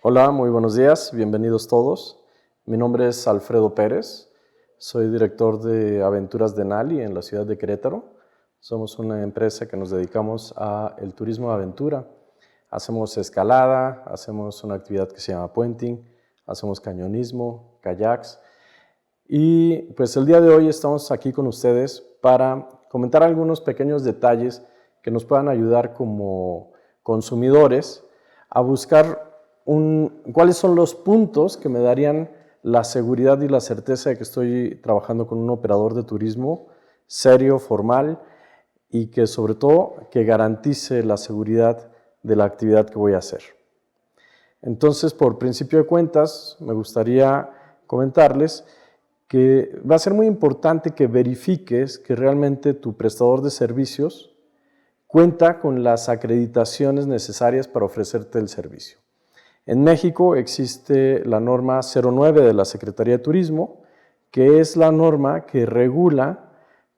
Hola, muy buenos días, bienvenidos todos. Mi nombre es Alfredo Pérez, soy director de Aventuras Denali en la ciudad de Querétaro. Somos una empresa que nos dedicamos al turismo de aventura. Hacemos escalada, hacemos una actividad que se llama puenting, hacemos cañonismo, kayaks. Y pues el día de hoy estamos aquí con ustedes para comentar algunos pequeños detalles que nos puedan ayudar como consumidores a buscar cuáles son los puntos que me darían la seguridad y la certeza de que estoy trabajando con un operador de turismo serio, formal y que sobre todo que garantice la seguridad de la actividad que voy a hacer. Entonces, por principio de cuentas, me gustaría comentarles que va a ser muy importante que verifiques que realmente tu prestador de servicios cuenta con las acreditaciones necesarias para ofrecerte el servicio. En México existe la norma 09 de la Secretaría de Turismo, que es la norma que regula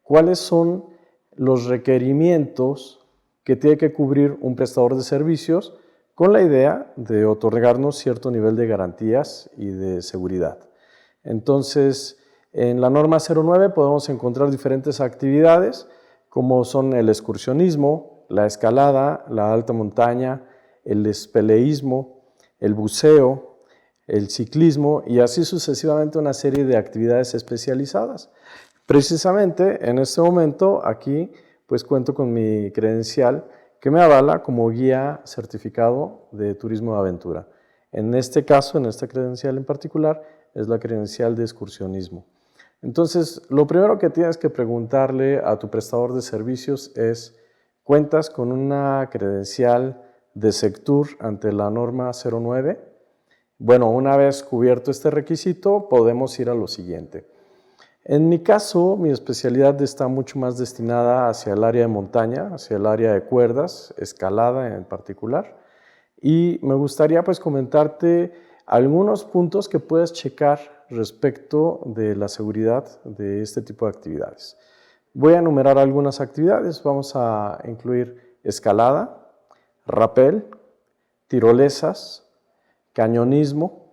cuáles son los requerimientos que tiene que cubrir un prestador de servicios con la idea de otorgarnos cierto nivel de garantías y de seguridad. Entonces, en la norma 09 podemos encontrar diferentes actividades como son el excursionismo, la escalada, la alta montaña, el espeleísmo, el buceo, el ciclismo y así sucesivamente una serie de actividades especializadas. Precisamente en este momento aquí pues cuento con mi credencial que me avala como guía certificado de turismo de aventura. En este caso, en esta credencial en particular, es la credencial de excursionismo. Entonces, lo primero que tienes que preguntarle a tu prestador de servicios es, ¿cuentas con una credencial de Sectur ante la norma 09? Bueno, una vez cubierto este requisito, podemos ir a lo siguiente. En mi caso, mi especialidad está mucho más destinada hacia el área de montaña, hacia el área de cuerdas, escalada en particular, y me gustaría pues comentarte algunos puntos que puedes checar respecto de la seguridad de este tipo de actividades. Voy a enumerar algunas actividades, vamos a incluir escalada, rappel, tirolesas, cañonismo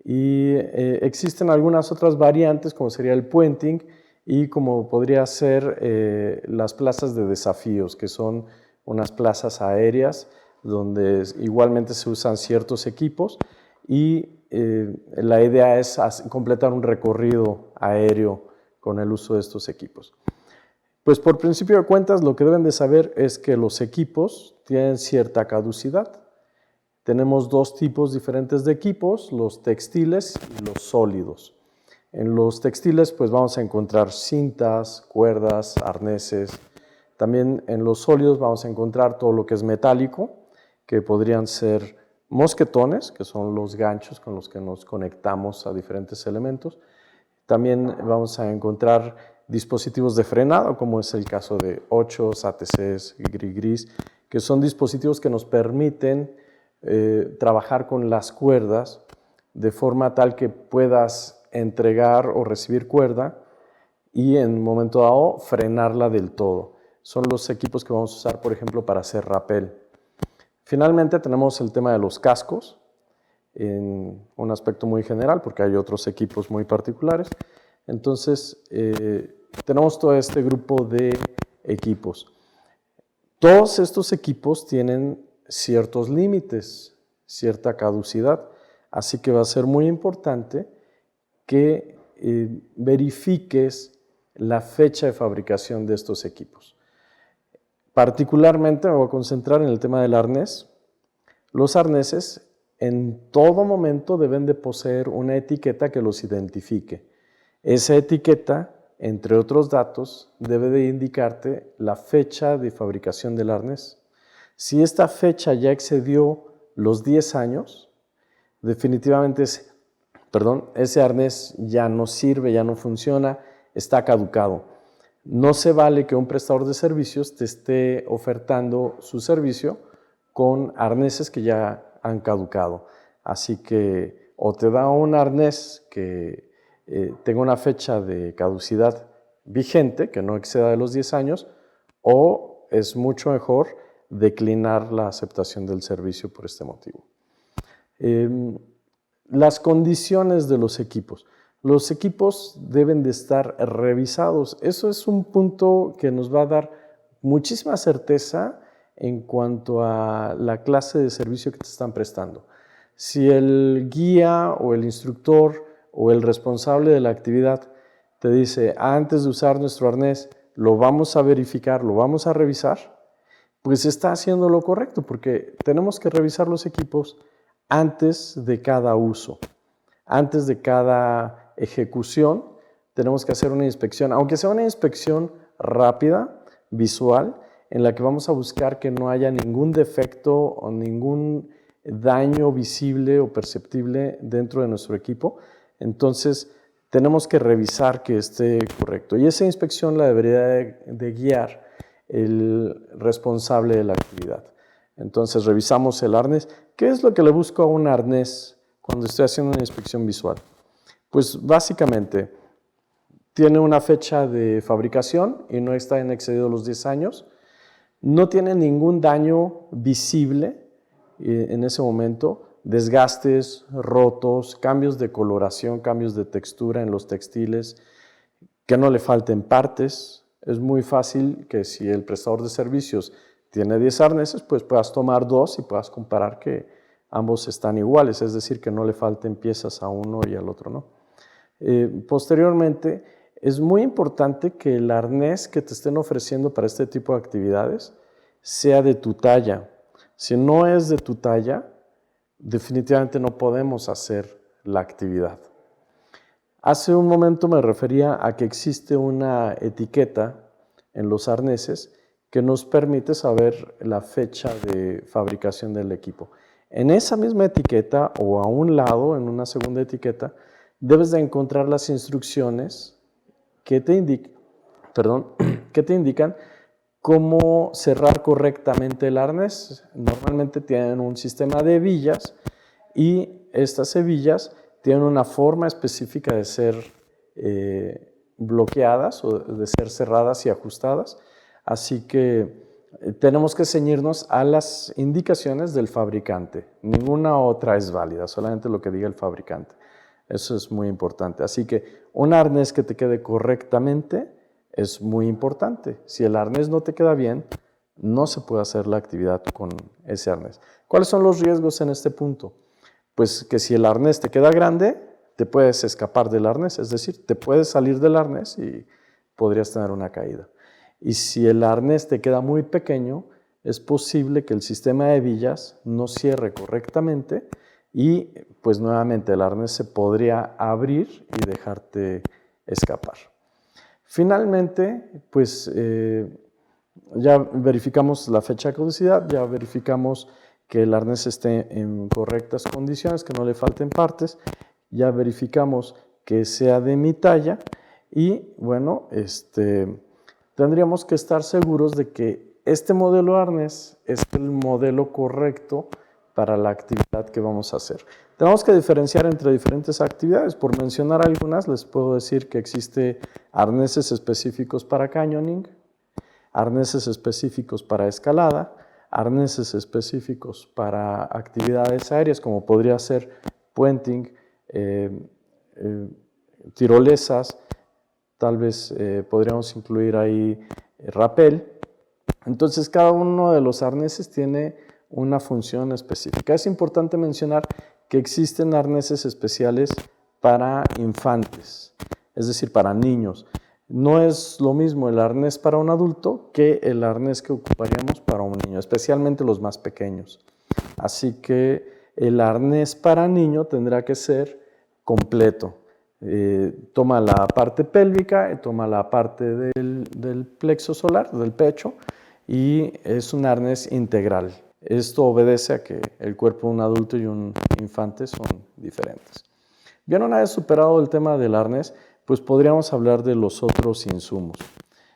y existen algunas otras variantes como sería el puenting y como podría ser las plazas de desafíos, que son unas plazas aéreas donde igualmente se usan ciertos equipos y la idea es completar un recorrido aéreo con el uso de estos equipos. Pues por principio de cuentas lo que deben de saber es que los equipos tienen cierta caducidad. Tenemos dos tipos diferentes de equipos, los textiles y los sólidos. En los textiles pues vamos a encontrar cintas, cuerdas, arneses. También en los sólidos vamos a encontrar todo lo que es metálico, que podrían ser mosquetones, que son los ganchos con los que nos conectamos a diferentes elementos. También vamos a encontrar dispositivos de frenado, como es el caso de ochos, ATCs, gris, que son dispositivos que nos permiten trabajar con las cuerdas de forma tal que puedas entregar o recibir cuerda y en un momento dado frenarla del todo. Son los equipos que vamos a usar, por ejemplo, para hacer rappel. Finalmente tenemos el tema de los cascos, en un aspecto muy general, porque hay otros equipos muy particulares. Entonces, tenemos todo este grupo de equipos. Todos estos equipos tienen ciertos límites, cierta caducidad, así que va a ser muy importante que verifiques la fecha de fabricación de estos equipos. Particularmente me voy a concentrar en el tema del arnés. Los arneses en todo momento deben de poseer una etiqueta que los identifique. Esa etiqueta, entre otros datos, debe de indicarte la fecha de fabricación del arnés. Si esta fecha ya excedió los 10 años, definitivamente ese arnés ya no sirve, ya no funciona, está caducado. No se vale que un prestador de servicios te esté ofertando su servicio con arneses que ya han caducado. Así que o te da un arnés que tenga una fecha de caducidad vigente, que no exceda de los 10 años, o es mucho mejor declinar la aceptación del servicio por este motivo. Las condiciones de los equipos. Los equipos deben de estar revisados. Eso es un punto que nos va a dar muchísima certeza en cuanto a la clase de servicio que te están prestando. Si el guía o el instructor o el responsable de la actividad te dice, antes de usar nuestro arnés, lo vamos a verificar, lo vamos a revisar, pues está haciendo lo correcto, porque tenemos que revisar los equipos antes de cada uso, antes de cada ejecución, tenemos que hacer una inspección, aunque sea una inspección rápida, visual, en la que vamos a buscar que no haya ningún defecto o ningún daño visible o perceptible dentro de nuestro equipo. Entonces, tenemos que revisar que esté correcto. Y esa inspección la debería de guiar el responsable de la actividad. Entonces, revisamos el arnés. ¿Qué es lo que le busco a un arnés cuando estoy haciendo una inspección visual? Pues básicamente tiene una fecha de fabricación y no está en excedido los 10 años. No tiene ningún daño visible en ese momento, desgastes, rotos, cambios de coloración, cambios de textura en los textiles, que no le falten partes. Es muy fácil que si el prestador de servicios tiene 10 arneses, pues puedas tomar 2 y puedas comparar que ambos están iguales, es decir, que no le falten piezas a uno y al otro, ¿no? Posteriormente, es muy importante que el arnés que te estén ofreciendo para este tipo de actividades sea de tu talla. Si no es de tu talla, definitivamente no podemos hacer la actividad. Hace un momento me refería a que existe una etiqueta en los arneses que nos permite saber la fecha de fabricación del equipo. En esa misma etiqueta o a un lado, en una segunda etiqueta, debes de encontrar las instrucciones que te indican cómo cerrar correctamente el arnés. Normalmente tienen un sistema de hebillas y estas hebillas tienen una forma específica de ser bloqueadas o de ser cerradas y ajustadas. Así que tenemos que ceñirnos a las indicaciones del fabricante. Ninguna otra es válida, solamente lo que diga el fabricante. Eso es muy importante. Así que un arnés que te quede correctamente es muy importante. Si el arnés no te queda bien, no se puede hacer la actividad con ese arnés. ¿Cuáles son los riesgos en este punto? Pues que si el arnés te queda grande, te puedes escapar del arnés, es decir, te puedes salir del arnés y podrías tener una caída. Y si el arnés te queda muy pequeño, es posible que el sistema de hebillas no cierre correctamente y pues nuevamente el arnés se podría abrir y dejarte escapar. Finalmente, pues ya verificamos la fecha de caducidad, ya verificamos que el arnés esté en correctas condiciones, que no le falten partes, ya verificamos que sea de mi talla y bueno, tendríamos que estar seguros de que este modelo de arnés es el modelo correcto para la actividad que vamos a hacer. Tenemos que diferenciar entre diferentes actividades. Por mencionar algunas, les puedo decir que existe arneses específicos para canyoning, arneses específicos para escalada, arneses específicos para actividades aéreas, como podría ser puenting, tirolesas, tal vez podríamos incluir ahí rappel. Entonces, cada uno de los arneses tiene una función específica. Es importante mencionar que existen arneses especiales para infantes, es decir, para niños. No es lo mismo el arnés para un adulto que el arnés que ocuparíamos para un niño, especialmente los más pequeños. Así que el arnés para niño tendrá que ser completo. Toma la parte pélvica, toma la parte del plexo solar, del pecho, y es un arnés integral. Esto obedece a que el cuerpo de un adulto y un infante son diferentes. Bien, una vez superado el tema del arnés, pues podríamos hablar de los otros insumos.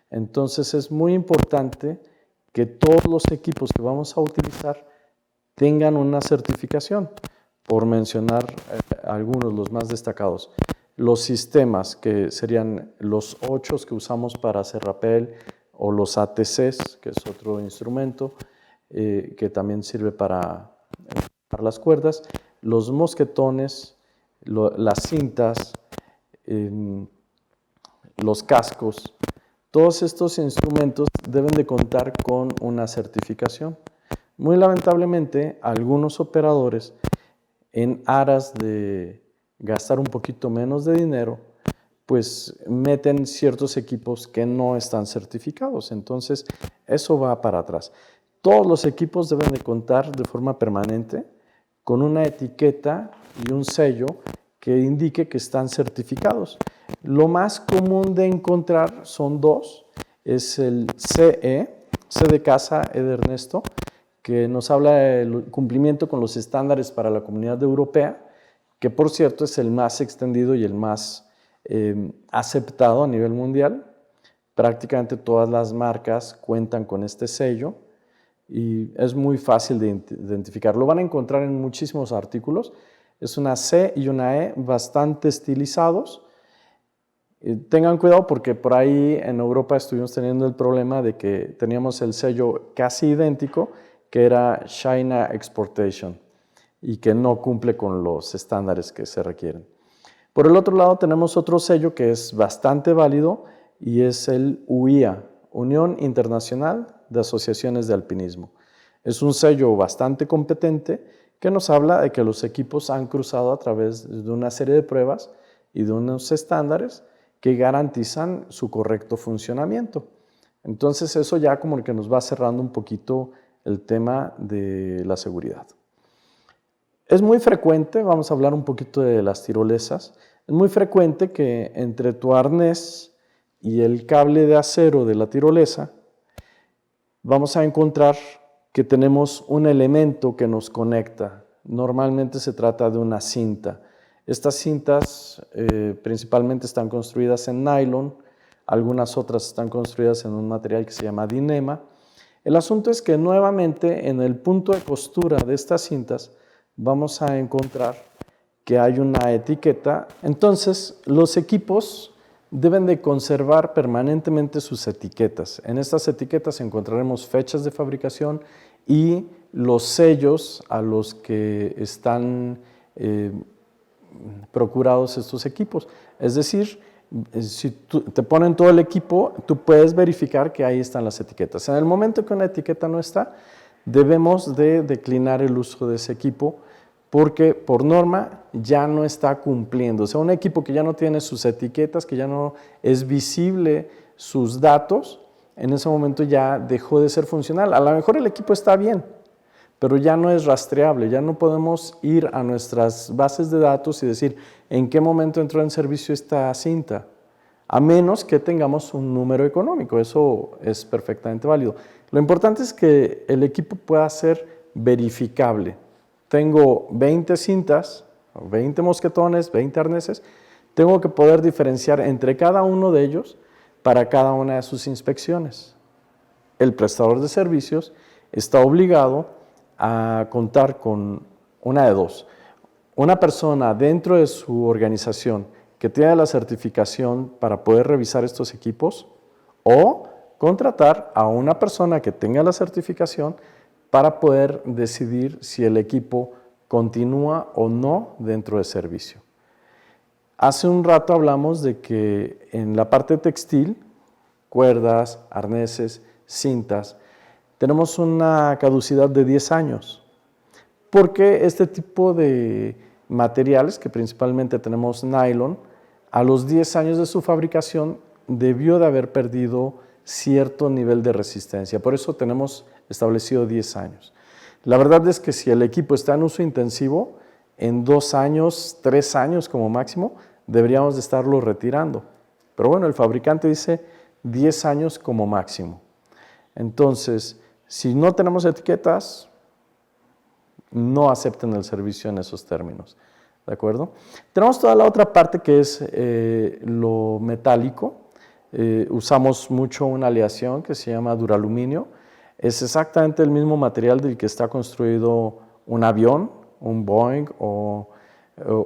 Entonces es muy importante que todos los equipos que vamos a utilizar tengan una certificación, por mencionar algunos, los más destacados. Los sistemas, que serían los 8 que usamos para hacer rappel, o los ATCs, que es otro instrumento que también sirve para las cuerdas. los mosquetones, las cintas, los cascos, todos estos instrumentos deben de contar con una certificación. Muy lamentablemente, algunos operadores, en aras de gastar un poquito menos de dinero, pues meten ciertos equipos que no están certificados. Entonces, eso va para atrás. Todos los equipos deben de contar de forma permanente con una etiqueta y un sello que indique que están certificados. Lo más común de encontrar son dos. Es el CE, C de casa, E de Ernesto, que nos habla del cumplimiento con los estándares para la Comunidad Europea, que por cierto es el más extendido y el más aceptado a nivel mundial. Prácticamente todas las marcas cuentan con este sello y es muy fácil de identificar. Lo van a encontrar en muchísimos artículos. Es una C y una E bastante estilizados. Tengan cuidado porque por ahí en Europa estuvimos teniendo el problema de que teníamos el sello casi idéntico, que era China Exportation, y que no cumple con los estándares que se requieren. Por el otro lado tenemos otro sello que es bastante válido y es el UIA, Unión Internacional de Asociaciones de Alpinismo. Es un sello bastante competente que nos habla de que los equipos han cruzado a través de una serie de pruebas y de unos estándares que garantizan su correcto funcionamiento. Entonces eso ya como que nos va cerrando un poquito el tema de la seguridad. Es muy frecuente, vamos a hablar un poquito de las tirolesas, es muy frecuente que entre tu arnés y el cable de acero de la tirolesa vamos a encontrar que tenemos un elemento que nos conecta. Normalmente se trata de una cinta. Estas cintas principalmente están construidas en nylon, algunas otras están construidas en un material que se llama Dyneema. El asunto es que nuevamente en el punto de costura de estas cintas vamos a encontrar que hay una etiqueta. Entonces, los equipos deben de conservar permanentemente sus etiquetas. En estas etiquetas encontraremos fechas de fabricación y los sellos a los que están procurados estos equipos. Es decir, si te ponen todo el equipo, tú puedes verificar que ahí están las etiquetas. En el momento que una etiqueta no está, debemos de declinar el uso de ese equipo porque por norma ya no está cumpliendo. O sea, un equipo que ya no tiene sus etiquetas, que ya no es visible sus datos, en ese momento ya dejó de ser funcional. A lo mejor el equipo está bien, pero ya no es rastreable, ya no podemos ir a nuestras bases de datos y decir en qué momento entró en servicio esta cinta, a menos que tengamos un número económico. Eso es perfectamente válido. Lo importante es que el equipo pueda ser verificable. Tengo 20 cintas, 20 mosquetones, 20 arneses, tengo que poder diferenciar entre cada uno de ellos para cada una de sus inspecciones. El prestador de servicios está obligado a contar con una de dos. Una persona dentro de su organización que tiene la certificación para poder revisar estos equipos o contratar a una persona que tenga la certificación para poder decidir si el equipo continúa o no dentro de servicio. Hace un rato hablamos de que en la parte textil, cuerdas, arneses, cintas, tenemos una caducidad de 10 años, porque este tipo de materiales, que principalmente tenemos nylon, a los 10 años de su fabricación debió de haber perdido cierto nivel de resistencia. Por eso tenemos establecido 10 años. La verdad es que si el equipo está en uso intensivo, en 2 años, 3 años como máximo, deberíamos de estarlo retirando. Pero bueno, el fabricante dice 10 años como máximo. Entonces, si no tenemos etiquetas, no acepten el servicio en esos términos. ¿De acuerdo? Tenemos toda la otra parte que es lo metálico. Usamos mucho una aleación que se llama duraluminio. Es exactamente el mismo material del que está construido un avión, un Boeing o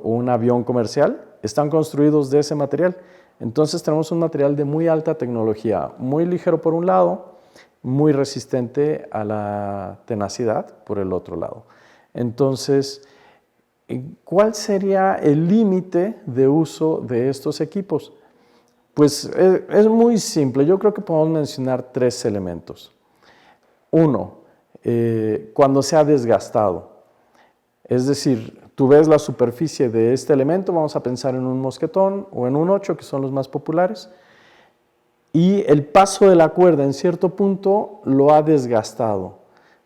un avión comercial. Están construidos de ese material. Entonces tenemos un material de muy alta tecnología, muy ligero por un lado, muy resistente a la tenacidad por el otro lado. Entonces, ¿Cuál sería el límite de uso de estos equipos? Pues es muy simple. Yo creo que podemos mencionar 3 elementos. Uno, cuando se ha desgastado. Es decir, tú ves la superficie de este elemento, vamos a pensar en un mosquetón o en un 8, que son los más populares, y el paso de la cuerda en cierto punto lo ha desgastado.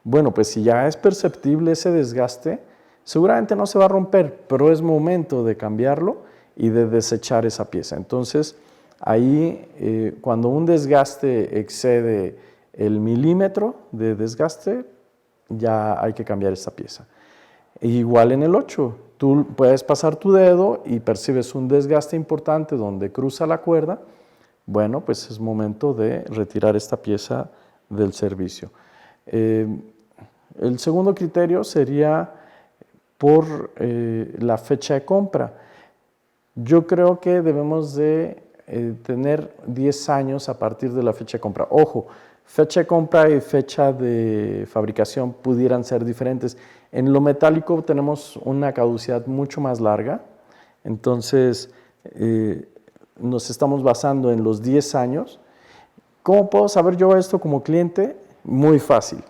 Bueno, pues si ya es perceptible ese desgaste, seguramente no se va a romper, pero es momento de cambiarlo y de desechar esa pieza. Entonces, ahí, cuando un desgaste excede el milímetro de desgaste, ya hay que cambiar esta pieza. Igual en el 8, tú puedes pasar tu dedo y percibes un desgaste importante donde cruza la cuerda. Bueno, pues es momento de retirar esta pieza del servicio. El segundo criterio sería por la fecha de compra. Yo creo que debemos de tener 10 años a partir de la fecha de compra. Ojo, fecha de compra y fecha de fabricación pudieran ser diferentes. En lo metálico tenemos una caducidad mucho más larga, entonces nos estamos basando en los 10 años. ¿Cómo puedo saber yo esto como cliente? Muy fácil.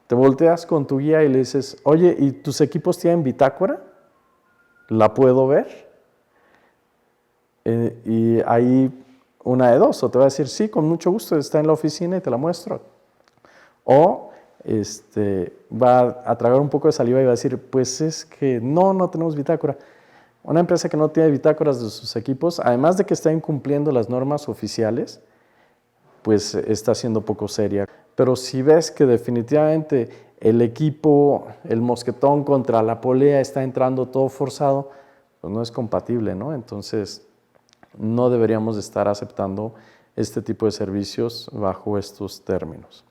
Te volteas con tu guía y le dices, oye, ¿y tus equipos tienen bitácora? ¿La puedo ver? Y ahí una de dos, o te va a decir, sí, con mucho gusto, está en la oficina y te la muestro. O va a tragar un poco de saliva y va a decir, pues es que no tenemos bitácora. Una empresa que no tiene bitácoras de sus equipos, además de que está incumpliendo las normas oficiales, pues está siendo poco seria. Pero si ves que definitivamente el equipo, el mosquetón contra la polea está entrando todo forzado, pues no es compatible, ¿no? Entonces, no deberíamos estar aceptando este tipo de servicios bajo estos términos.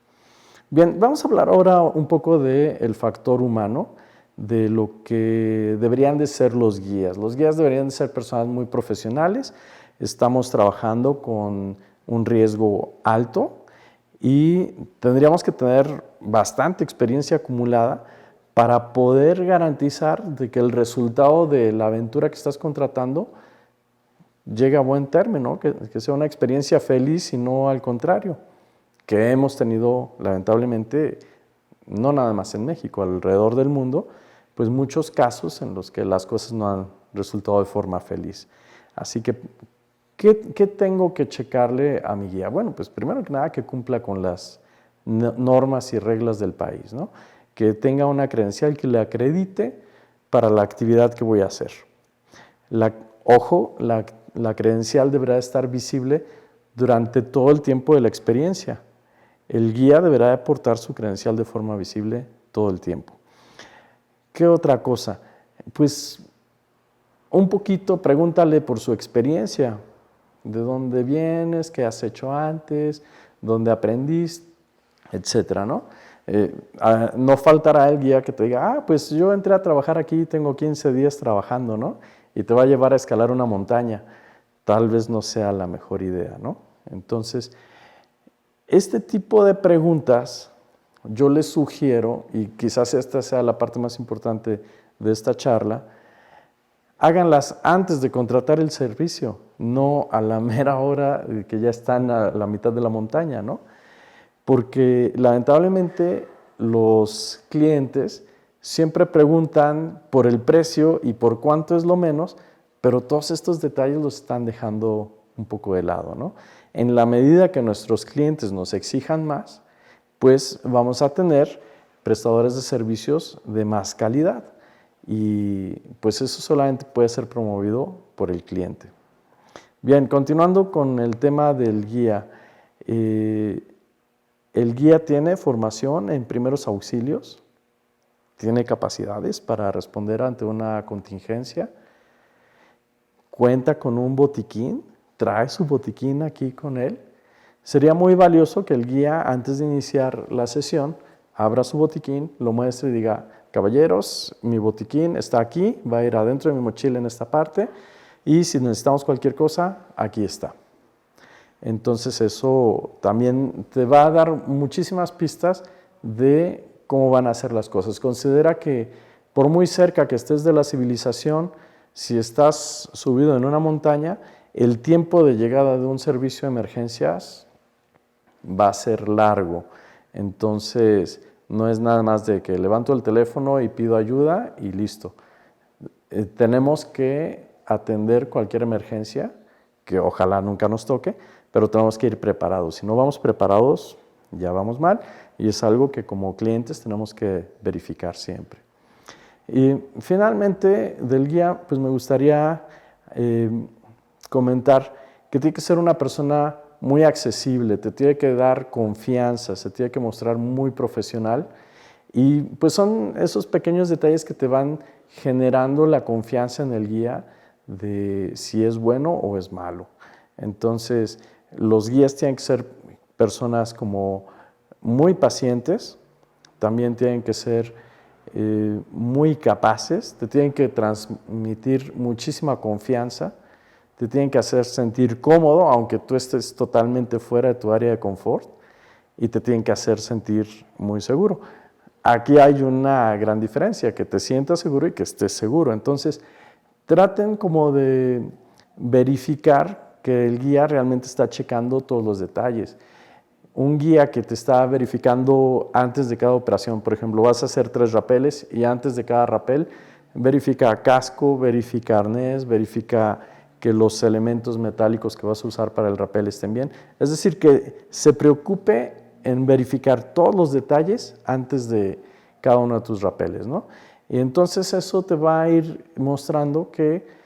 Bien, vamos a hablar ahora un poco del factor humano, de lo que deberían de ser los guías. Los guías deberían de ser personas muy profesionales. Estamos trabajando con un riesgo alto y tendríamos que tener bastante experiencia acumulada para poder garantizar de que el resultado de la aventura que estás contratando llegue a buen término, que sea una experiencia feliz y no al contrario, que hemos tenido lamentablemente, no nada más en México, alrededor del mundo, pues muchos casos en los que las cosas no han resultado de forma feliz. Así que, ¿qué tengo que checarle a mi guía? Bueno, pues primero que nada que cumpla con las normas y reglas del país, ¿no? Que tenga una credencial que le acredite para la actividad que voy a hacer. Ojo, la credencial deberá estar visible durante todo el tiempo de la experiencia. El guía deberá aportar su credencial de forma visible todo el tiempo. ¿Qué otra cosa? Pues un poquito pregúntale por su experiencia, de dónde vienes, qué has hecho antes, dónde aprendiste, etcétera, ¿no? No faltará el guía que te diga, pues yo entré a trabajar aquí, tengo 15 días trabajando, ¿no? Y te va a llevar a escalar una montaña. Tal vez no sea la mejor idea, ¿no? Entonces, este tipo de preguntas yo les sugiero, y quizás esta sea la parte más importante de esta charla, háganlas antes de contratar el servicio, no a la mera hora que ya están a la mitad de la montaña, ¿no? Porque lamentablemente los clientes siempre preguntan por el precio y por cuánto es lo menos, pero todos estos detalles los están dejando un poco de lado, ¿no? En la medida que nuestros clientes nos exijan más, pues vamos a tener prestadores de servicios de más calidad y pues eso solamente puede ser promovido por el cliente. Bien, continuando con el tema del guía. El guía tiene formación en primeros auxilios, tiene capacidades para responder ante una contingencia, cuenta con un botiquín, trae su botiquín aquí con él. Sería muy valioso que el guía, antes de iniciar la sesión, abra su botiquín, lo muestre y diga, caballeros, mi botiquín está aquí, va a ir adentro de mi mochila en esta parte y si necesitamos cualquier cosa, aquí está. Entonces eso también te va a dar muchísimas pistas de cómo van a ser las cosas. Considera que Por muy cerca que estés de la civilización, si estás subido en una montaña, el tiempo de llegada de un servicio de emergencias va a ser largo. Entonces, no es nada más de que levanto el teléfono y pido ayuda y listo. Tenemos que atender cualquier emergencia, que ojalá nunca nos toque, pero tenemos que ir preparados. Si no vamos preparados, ya vamos mal, y es algo que como clientes tenemos que verificar siempre. Y finalmente, del guía, pues me gustaría comentar que tiene que ser una persona muy accesible, te tiene que dar confianza, se tiene que mostrar muy profesional, y pues son esos pequeños detalles que te van generando la confianza en el guía de si es bueno o es malo. Entonces, los guías tienen que ser personas como muy pacientes, también tienen que ser muy capaces, te tienen que transmitir muchísima confianza, te tienen que hacer sentir cómodo, aunque tú estés totalmente fuera de tu área de confort, y te tienen que hacer sentir muy seguro. Aquí hay una gran diferencia, que te sientas seguro y que estés seguro. Entonces, traten como de verificar que el guía realmente está checando todos los detalles. Un guía que te está verificando antes de cada operación, por ejemplo, vas a hacer 3 rapeles y antes de cada rapel verifica casco, verifica arnés, verifica que los elementos metálicos que vas a usar para el rapel estén bien. Es decir, que se preocupe en verificar todos los detalles antes de cada uno de tus rapeles, ¿no? Y entonces eso te va a ir mostrando que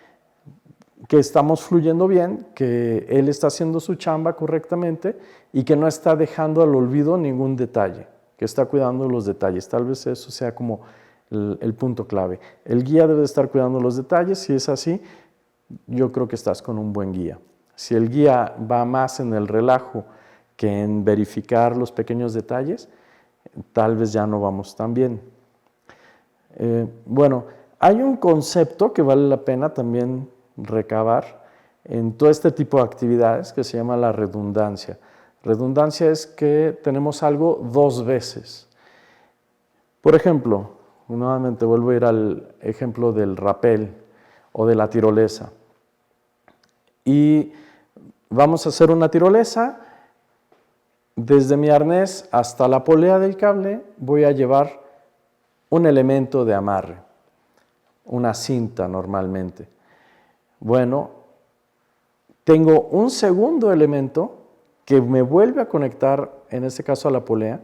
estamos fluyendo bien, que él está haciendo su chamba correctamente y que no está dejando al olvido ningún detalle, que está cuidando los detalles. Tal vez eso sea como el punto clave. El guía debe estar cuidando los detalles. Si es así, yo creo que estás con un buen guía. Si el guía va más en el relajo que en verificar los pequeños detalles, tal vez ya no vamos tan bien. Bueno, hay un concepto que vale la pena también recabar en todo este tipo de actividades que se llama la redundancia. Redundancia es que tenemos algo 2 veces. Por ejemplo, nuevamente vuelvo a ir al ejemplo del rapel o de la tirolesa. Y vamos a hacer una tirolesa. Desde mi arnés hasta la polea del cable voy a llevar un elemento de amarre, una cinta normalmente. Bueno, tengo un segundo elemento que me vuelve a conectar, en este caso a la polea,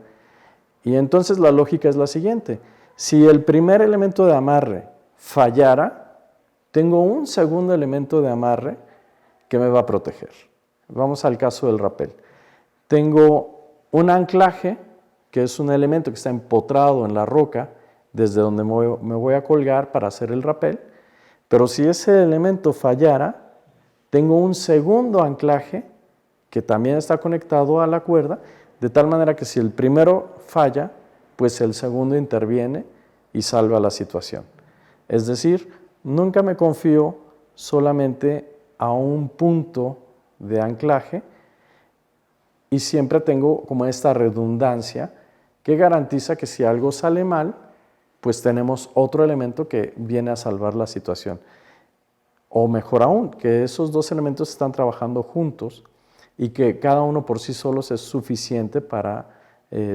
y entonces la lógica es la siguiente. Si el primer elemento de amarre fallara, tengo un segundo elemento de amarre que me va a proteger. Vamos al caso del rapel. Tengo un anclaje, que es un elemento que está empotrado en la roca, desde donde me voy a colgar para hacer el rapel, pero si ese elemento fallara, tengo un segundo anclaje que también está conectado a la cuerda, de tal manera que si el primero falla, pues el segundo interviene y salva la situación. Es decir, nunca me confío solamente a un punto de anclaje y siempre tengo como esta redundancia que garantiza que si algo sale mal, pues tenemos otro elemento que viene a salvar la situación. O mejor aún, que esos 2 elementos están trabajando juntos y que cada uno por sí solos es suficiente para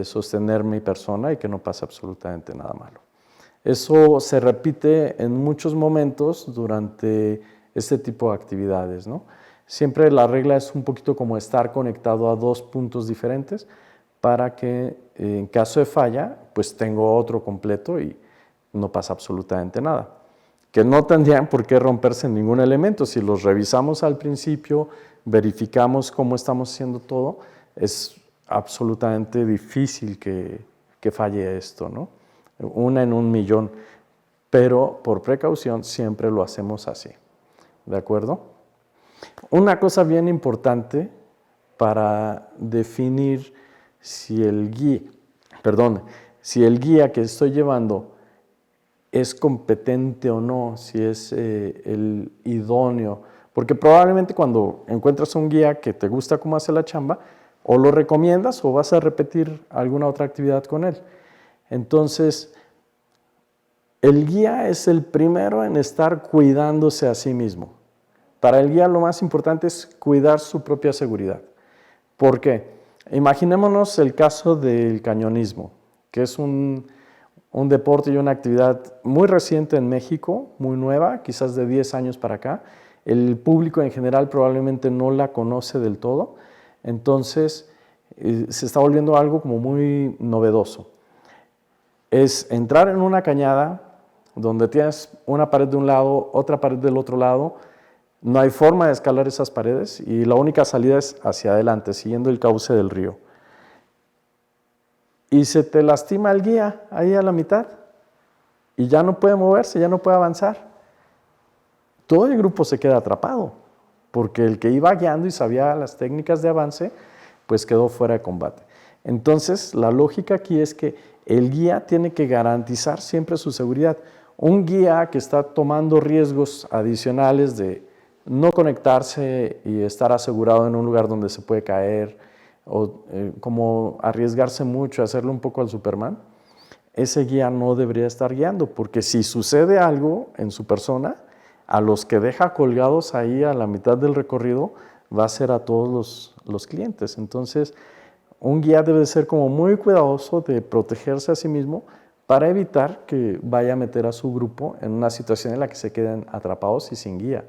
sostener mi persona y que no pase absolutamente nada malo. Eso se repite en muchos momentos durante este tipo de actividades, ¿no? Siempre la regla es un poquito como estar conectado a 2 puntos diferentes para que en caso de falla, pues tengo otro completo y no pasa absolutamente nada. Que no tendrían por qué romperse ningún elemento. Si los revisamos al principio, verificamos cómo estamos haciendo todo, es absolutamente difícil que falle esto, ¿no? 1 en 1.000.000, pero por precaución siempre lo hacemos así, ¿de acuerdo? Una cosa bien importante para definir si el guía que estoy llevando es competente o no, si es el idóneo, porque probablemente cuando encuentras un guía que te gusta cómo hace la chamba, o lo recomiendas o vas a repetir alguna otra actividad con él. Entonces, El guía es el primero en estar cuidándose a sí mismo. Para el guía lo más importante es cuidar su propia seguridad. ¿Por qué? Imaginémonos el caso del cañonismo, que es un deporte y una actividad muy reciente en México, muy nueva, quizás de 10 años para acá. El público en general probablemente no la conoce del todo, entonces se está volviendo algo como muy novedoso. Es entrar en una cañada donde tienes una pared de un lado, otra pared del otro lado, no hay forma de escalar esas paredes y la única salida es hacia adelante, siguiendo el cauce del río. Y se te lastima el guía ahí a la mitad y ya no puede moverse, ya no puede avanzar. Todo el grupo se queda atrapado porque el que iba guiando y sabía las técnicas de avance, pues quedó fuera de combate. Entonces, la lógica aquí es que el guía tiene que garantizar siempre su seguridad. Un guía que está tomando riesgos adicionales de no conectarse y estar asegurado en un lugar donde se puede caer, o como arriesgarse mucho, hacerle un poco al Superman, ese guía no debería estar guiando, porque si sucede algo en su persona, a los que deja colgados ahí a la mitad del recorrido, va a ser a todos los clientes. Entonces, un guía debe ser como muy cuidadoso de protegerse a sí mismo para evitar que vaya a meter a su grupo en una situación en la que se queden atrapados y sin guía.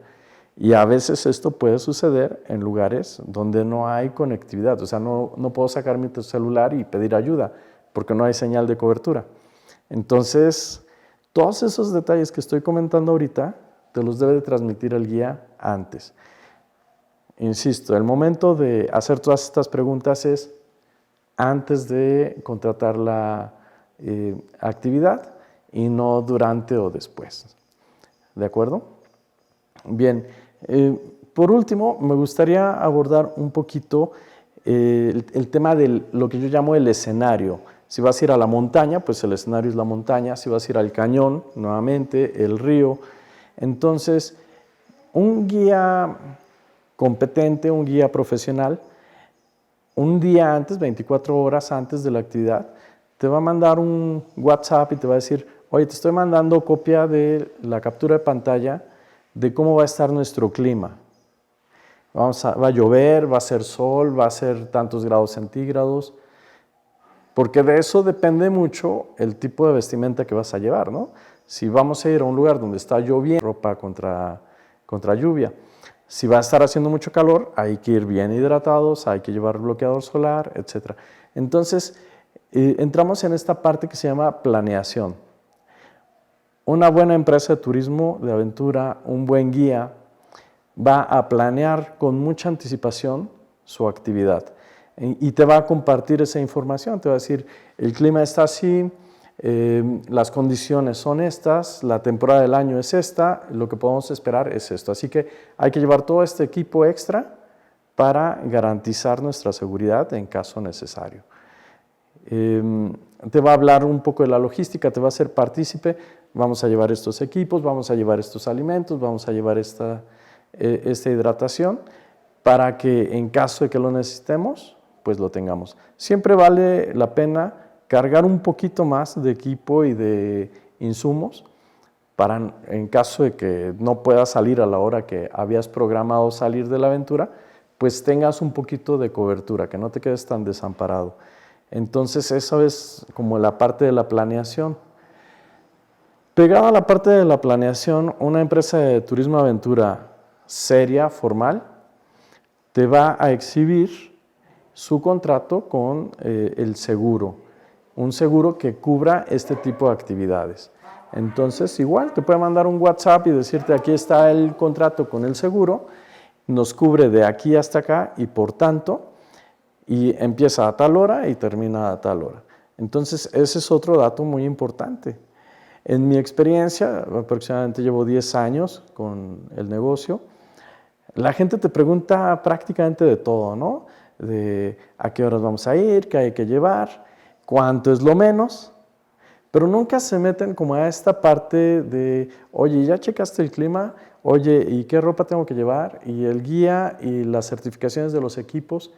Y a veces esto puede suceder en lugares donde no hay conectividad, o sea, no puedo sacar mi celular y pedir ayuda porque no hay señal de cobertura. Entonces, todos esos detalles que estoy comentando ahorita te los debe de transmitir el guía antes. Insisto, el momento de hacer todas estas preguntas es antes de contratar la actividad y no durante o después. ¿De acuerdo? Bien, por último, me gustaría abordar un poquito el tema de lo que yo llamo el escenario. Si vas a ir a la montaña, pues el escenario es la montaña. Si vas a ir al cañón, nuevamente, el río. Entonces, un guía competente, un guía profesional, un día antes, 24 horas antes de la actividad, te va a mandar un WhatsApp y te va a decir, oye, te estoy mandando copia de la captura de pantalla de cómo va a estar nuestro clima. Va a llover, va a ser sol, va a ser tantos grados centígrados, porque de eso depende mucho el tipo de vestimenta que vas a llevar, ¿no? Si vamos a ir a un lugar donde está lloviendo, ropa contra lluvia. Si va a estar haciendo mucho calor, hay que ir bien hidratados, hay que llevar bloqueador solar, etc. Entonces, entramos en esta parte que se llama planeación. Una buena empresa de turismo, de aventura, un buen guía, va a planear con mucha anticipación su actividad y te va a compartir esa información, te va a decir, el clima está así, las condiciones son estas, la temporada del año es esta, lo que podemos esperar es esto. Así que hay que llevar todo este equipo extra para garantizar nuestra seguridad en caso necesario. Te va a hablar un poco de la logística, te va a hacer partícipe, vamos a llevar estos equipos, vamos a llevar estos alimentos, vamos a llevar esta hidratación para que en caso de que lo necesitemos, pues lo tengamos. Siempre vale la pena cargar un poquito más de equipo y de insumos para en caso de que no puedas salir a la hora que habías programado salir de la aventura, pues tengas un poquito de cobertura, que no te quedes tan desamparado. Entonces, eso es como la parte de la planeación. Pegada a la parte de la planeación, una empresa de turismo aventura seria, formal, te va a exhibir su contrato con el seguro, un seguro que cubra este tipo de actividades. Entonces, igual, te puede mandar un WhatsApp y decirte, aquí está el contrato con el seguro, nos cubre de aquí hasta acá y por tanto, y empieza a tal hora y termina a tal hora. Entonces, ese es otro dato muy importante. En mi experiencia, aproximadamente llevo 10 años con el negocio, la gente te pregunta prácticamente de todo, ¿no? De a qué horas vamos a ir, qué hay que llevar, cuánto es lo menos, pero nunca se meten como a esta parte de, oye, ¿ya checaste el clima? Oye, ¿y qué ropa tengo que llevar? Y el guía y las certificaciones de los equipos,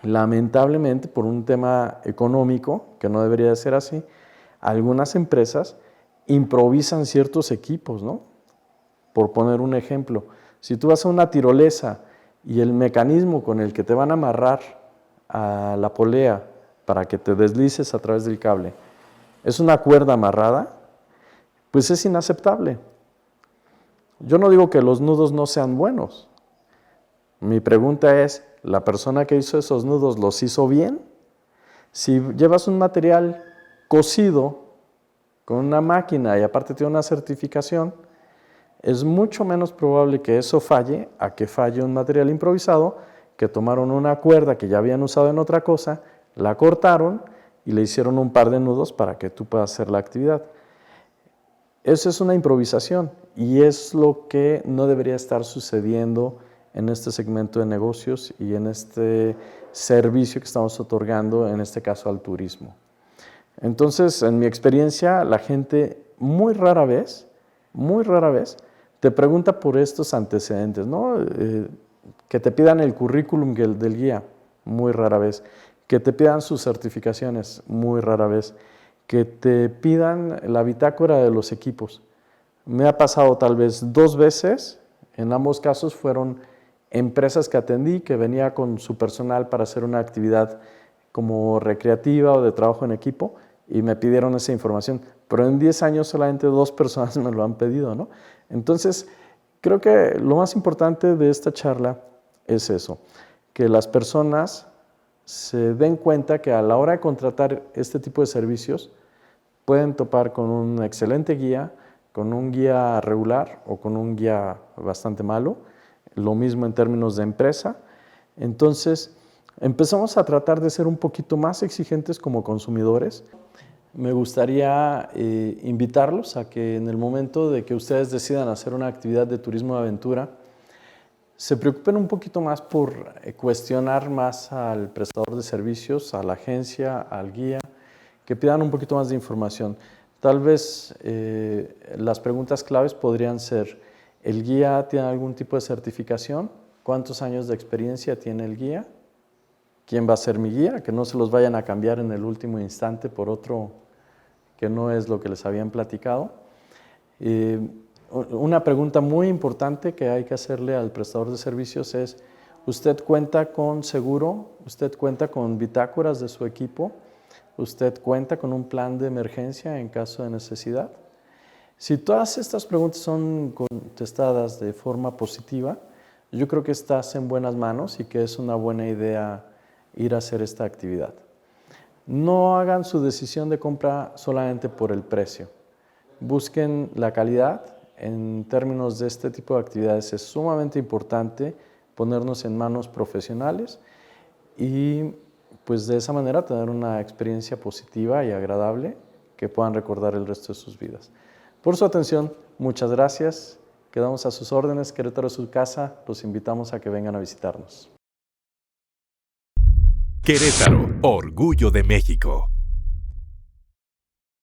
lamentablemente por un tema económico, que no debería de ser así, Algunas empresas improvisan ciertos equipos, ¿no? Por poner un ejemplo, si tú vas a una tirolesa y el mecanismo con el que te van a amarrar a la polea para que te deslices a través del cable es una cuerda amarrada, pues es inaceptable. Yo no digo que los nudos no sean buenos. Mi pregunta es, ¿la persona que hizo esos nudos los hizo bien? Si llevas un material cosido con una máquina y aparte tiene una certificación, es mucho menos probable que eso falle a que falle un material improvisado, que tomaron una cuerda que ya habían usado en otra cosa, la cortaron y le hicieron un par de nudos para que tú puedas hacer la actividad. Eso es una improvisación y es lo que no debería estar sucediendo en este segmento de negocios y en este servicio que estamos otorgando, en este caso al turismo. Entonces, en mi experiencia, la gente muy rara vez, te pregunta por estos antecedentes, ¿no? Que te pidan el currículum del guía, muy rara vez. Que te pidan sus certificaciones, muy rara vez. Que te pidan la bitácora de los equipos. Me ha pasado tal vez 2 veces, en ambos casos fueron empresas que atendí, que venía con su personal para hacer una actividad como recreativa o de trabajo en equipo, y me pidieron esa información, pero en 10 años solamente 2 personas me lo han pedido, ¿no? Entonces, creo que lo más importante de esta charla es eso, que las personas se den cuenta que a la hora de contratar este tipo de servicios pueden topar con un excelente guía, con un guía regular o con un guía bastante malo, lo mismo en términos de empresa. Entonces, empezamos a tratar de ser un poquito más exigentes como consumidores. Me gustaría invitarlos a que en el momento de que ustedes decidan hacer una actividad de turismo de aventura, se preocupen un poquito más por cuestionar más al prestador de servicios, a la agencia, al guía, que pidan un poquito más de información. Tal vez las preguntas claves podrían ser, ¿el guía tiene algún tipo de certificación? ¿Cuántos años de experiencia tiene el guía? ¿Quién va a ser mi guía? Que no se los vayan a cambiar en el último instante por otro que no es lo que les habían platicado. Una pregunta muy importante que hay que hacerle al prestador de servicios es, ¿usted cuenta con seguro? ¿Usted cuenta con bitácoras de su equipo? ¿Usted cuenta con un plan de emergencia en caso de necesidad? Si todas estas preguntas son contestadas de forma positiva, yo creo que estás en buenas manos y que es una buena idea ir a hacer esta actividad. No hagan su decisión de compra solamente por el precio. Busquen la calidad. En términos de este tipo de actividades es sumamente importante ponernos en manos profesionales y pues de esa manera tener una experiencia positiva y agradable que puedan recordar el resto de sus vidas. Por su atención, muchas gracias. Quedamos a sus órdenes. Querétaro es su casa. Los invitamos a que vengan a visitarnos. Querétaro, orgullo de México.